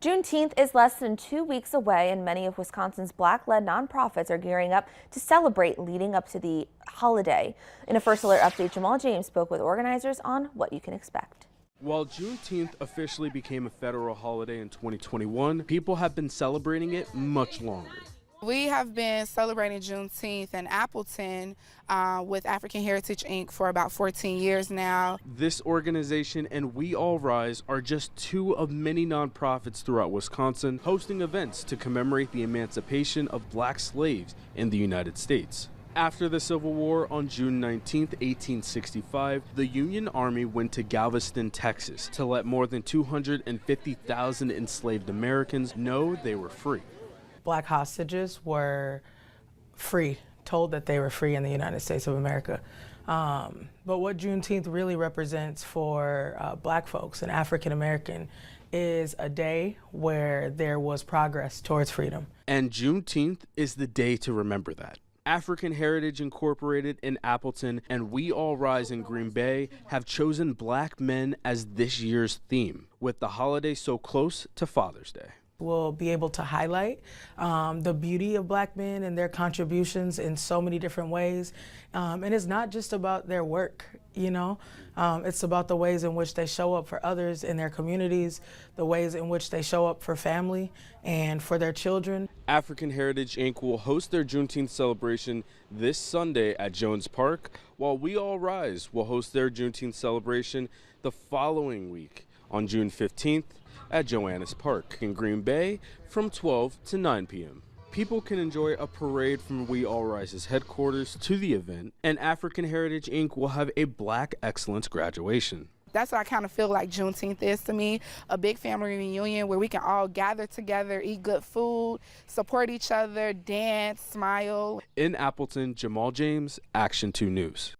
Juneteenth is less than 2 weeks away, and many of Wisconsin's Black-led nonprofits are gearing up to celebrate leading up to the holiday. In a First Alert update, Jamal James spoke with organizers on what you can expect. While Juneteenth officially became a federal holiday in 2021, people have been celebrating it much longer. We have been celebrating Juneteenth in Appleton with African Heritage Inc. for about 14 years now. This organization and We All Rise are just two of many nonprofits throughout Wisconsin hosting events to commemorate the emancipation of black slaves in the United States. After the Civil War on June 19, 1865, the Union Army went to Galveston, Texas to let more than 250,000 enslaved Americans know they were free. Black hostages were free, told that they were free in the United States of America. But what Juneteenth really represents for black folks and African American is a day where there was progress towards freedom. And Juneteenth is the day to remember that. African Heritage Incorporated in Appleton and We All Rise in Green Bay have chosen black men as this year's theme, with the holiday so close to Father's Day. We'll be able to highlight the beauty of black men and their contributions in so many different ways. And it's not just about their work, you know. It's about the ways in which they show up for others in their communities, the ways in which they show up for family and for their children. African Heritage Inc. will host their Juneteenth celebration this Sunday at Jones Park, while We All Rise will host their Juneteenth celebration the following week on June 15th at Joannis Park in Green Bay from 12 to 9 p.m. People can enjoy a parade from We All Rise's headquarters to the event, and African Heritage Inc. will have a Black Excellence graduation. That's what I kind of feel like Juneteenth is to me, a big family reunion where we can all gather together, eat good food, support each other, dance, smile. In Appleton, Jamal James, Action 2 News.